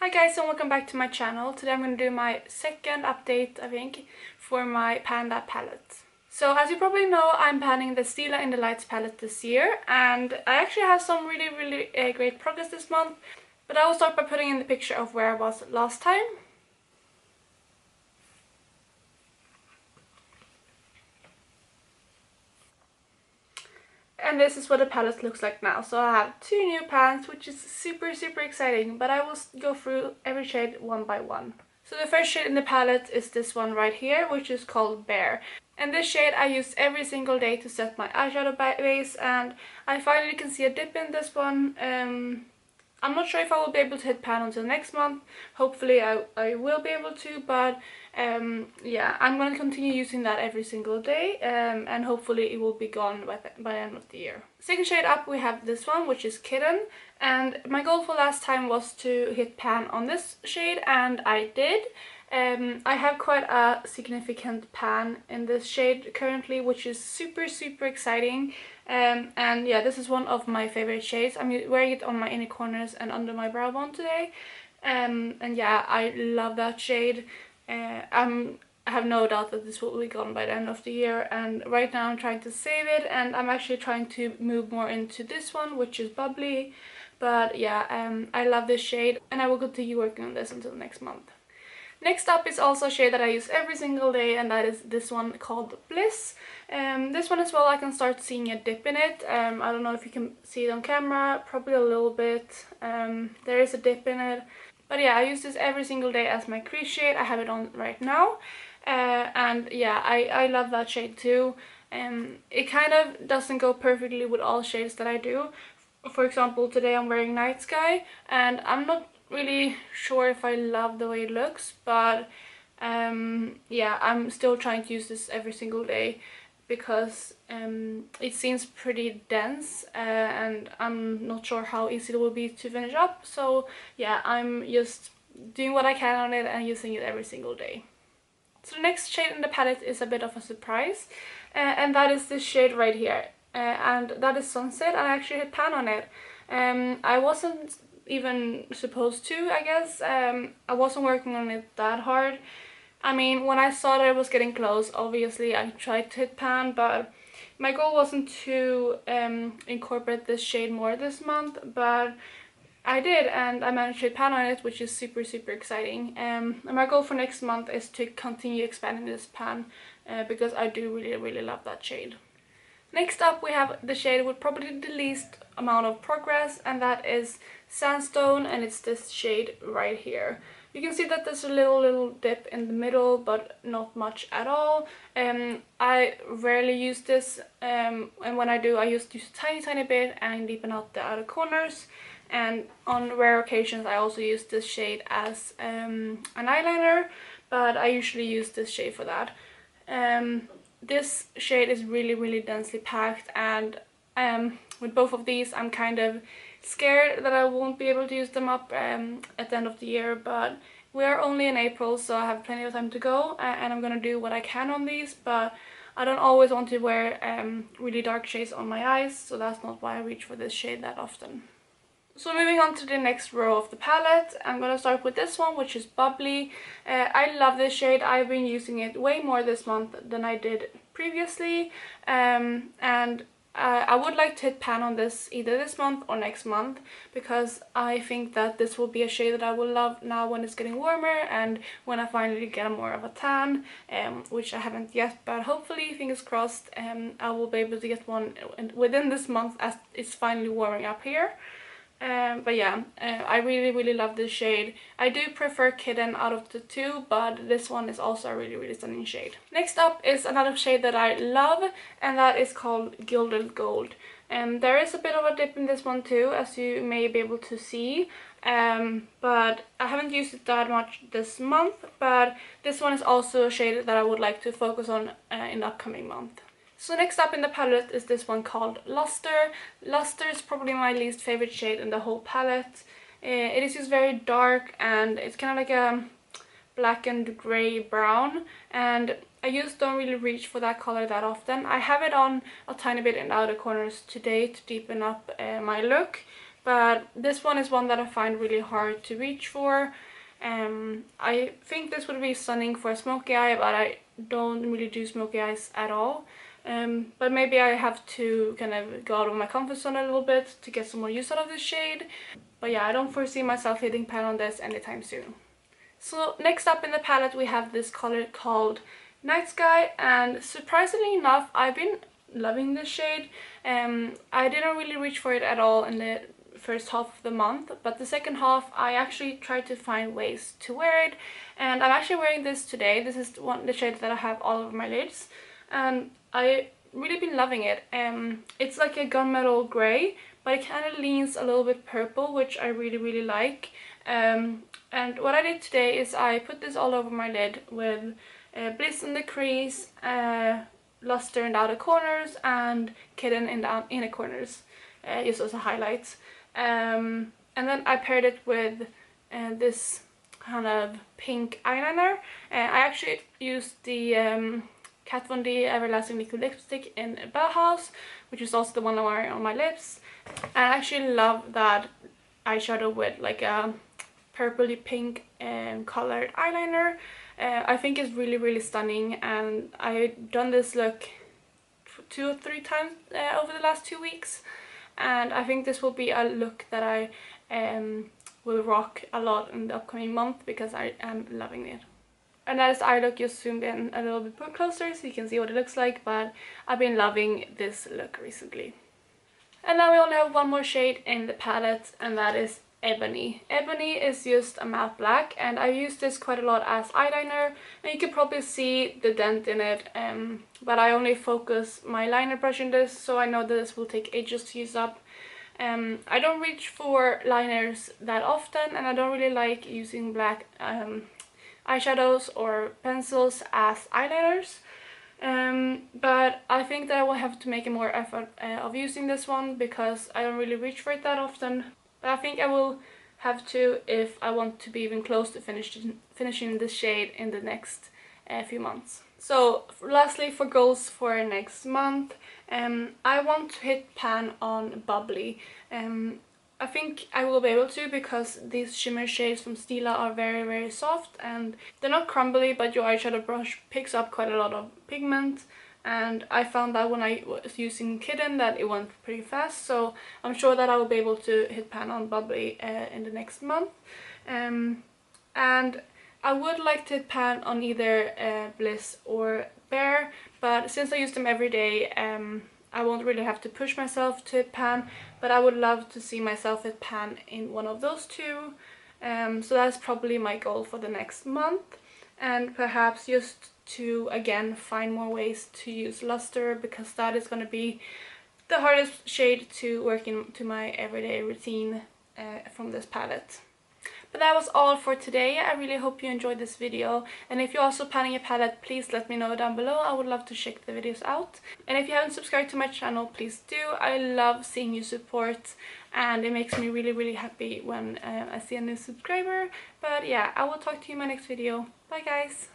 Hi guys, and welcome back to my channel. Today I'm going to do my second update, I think, for my Panda palette. So as you probably know, I'm panning the Stila In the Light palette this year, and I actually have some really great progress this month. But I will start by putting in the picture of where I was last time. And this is what the palette looks like now. So I have two new pans, which is super exciting, but I will go through every shade one by one. So the first shade in the palette is this one right here, which is called Bear. And this shade I use every single day to set my eyeshadow base, and I finally can see a dip in this one. I'm not sure if I will be able to hit pan until next month. Hopefully I will be able to, but yeah, I'm going to continue using that every single day, and hopefully it will be gone by the end of the year. Second shade up we have this one, which is Kitten, and my goal for last time was to hit pan on this shade, and I did. I have quite a significant pan in this shade currently, which is super exciting. And yeah, this is one of my favorite shades. I'm wearing it on my inner corners and under my brow bone today. And yeah, I love that shade. I have no doubt that this will be gone by the end of the year, and right now I'm trying to save it, and I'm actually trying to move more into this one, which is Bubbly. But yeah, I love this shade, and I will continue working on this until next month. Next up is also a shade that I use every single day, and that is this one called Bliss. This one as well, I can start seeing a dip in it. I don't know if you can see it on camera, probably a little bit. There is a dip in it. But yeah, I use this every single day as my crease shade. I have it on right now. And yeah, I love that shade too. It kind of doesn't go perfectly with all shades that I do. For example, today I'm wearing Night Sky, and I'm not really sure if I love the way it looks, but yeah, I'm still trying to use this every single day because it seems pretty dense, and I'm not sure how easy it will be to finish up. So yeah, I'm just doing what I can on it and using it every single day. So the next shade in the palette is a bit of a surprise, and that is this shade right here, and that is Sunset, and I actually hit pan on it. I wasn't even supposed to, I guess. I wasn't working on it that hard. I mean, when I saw that it was getting close, obviously I tried to hit pan, but my goal wasn't to incorporate this shade more this month, but I did, and I managed to hit pan on it, which is super exciting. And my goal for next month is to continue expanding this pan, because I do really love that shade. Next up we have the shade with probably the least amount of progress, and that is Sandstone, and it's this shade right here. You can see that there's a little dip in the middle, but not much at all. I rarely use this, and when I do, I use a tiny bit and deepen out the outer corners. And on rare occasions I also use this shade as an eyeliner, but I usually use this shade for that. This shade is really densely packed, and with both of these I'm kind of scared that I won't be able to use them up at the end of the year, but we are only in April, so I have plenty of time to go, and I'm gonna do what I can on these, but I don't always want to wear really dark shades on my eyes, so that's not why I reach for this shade that often. So moving on to the next row of the palette, I'm gonna start with this one, which is Bubbly. I love this shade. I've been using it way more this month than I did previously, and I would like to hit pan on this either this month or next month, because I think that this will be a shade that I will love now when it's getting warmer and when I finally get more of a tan, which I haven't yet, but hopefully, fingers crossed, I will be able to get one within this month as it's finally warming up here. But yeah, I really love this shade. I do prefer Kitten out of the two, but this one is also a really stunning shade. Next up is another shade that I love, and that is called Gilded Gold. There is a bit of a dip in this one too, as you may be able to see, but I haven't used it that much this month, but this one is also a shade that I would like to focus on in the upcoming month. So next up in the palette is this one called Luster. Luster is probably my least favorite shade in the whole palette. It is just very dark, and it's kind of like a black and grey brown, and I just don't really reach for that color that often. I have it on a tiny bit in the outer corners today to deepen up my look, but this one is one that I find really hard to reach for. I think this would be stunning for a smoky eye, but I don't really do smoky eyes at all. But maybe I have to kind of go out of my comfort zone a little bit to get some more use out of this shade. But yeah, I don't foresee myself hitting pan on this anytime soon. So next up in the palette we have this color called Night Sky, and surprisingly enough I've been loving this shade. I didn't really reach for it at all in the first half of the month, but the second half I actually tried to find ways to wear it, and I'm actually wearing this today. This is the shade that I have all over my lids, and I really been loving it. It's like a gunmetal grey, but it kind of leans a little bit purple, which I really like. And what I did today is I put this all over my lid with Bliss in the crease, Luster in the outer corners, and Kitten in the inner corners, just as a highlight. And then I paired it with this kind of pink eyeliner. I actually used the Kat Von D Everlasting Liquid Lipstick in Bauhaus, which is also the one I'm wearing on my lips. I actually love that eyeshadow with like a purpley pink colored eyeliner. I think it's really stunning, and I've done this look 2 or 3 times over the last 2 weeks, and I think this will be a look that I will rock a lot in the upcoming month because I am loving it. And as I look just zoomed in a little bit closer so you can see what it looks like, but I've been loving this look recently. And now we only have one more shade in the palette, and that is Ebony. Ebony is just a matte black, and I use this quite a lot as eyeliner, and you can probably see the dent in it, but I only focus my liner brush in this, so I know that this will take ages to use up. I don't reach for liners that often, and I don't really like using black eyeshadows or pencils as eyeliners. But I think that I will have to make a more effort of using this one because I don't really reach for it that often. But I think I will have to if I want to be even close to finishing this shade in the next few months. So lastly, for goals for next month, I want to hit pan on Bubbly. I think I will be able to because these shimmer shades from Stila are very soft, and they're not crumbly, but your eyeshadow brush picks up quite a lot of pigment, and I found that when I was using Kitten that it went pretty fast, so I'm sure that I will be able to hit pan on Bubbly in the next month. And I would like to hit pan on either Bliss or Bare, but since I use them every day, I won't really have to push myself to hit pan, but I would love to see myself hit pan in one of those two. So that's probably my goal for the next month, and perhaps just to again find more ways to use luster, because that is going to be the hardest shade to work into my everyday routine from this palette. But that was all for today. I really hope you enjoyed this video, and if you're also planning a palette, please let me know down below. I would love to check the videos out. And if you haven't subscribed to my channel, please do. I love seeing you support, and it makes me really happy when I see a new subscriber. But yeah, I will talk to you in my next video. Bye guys!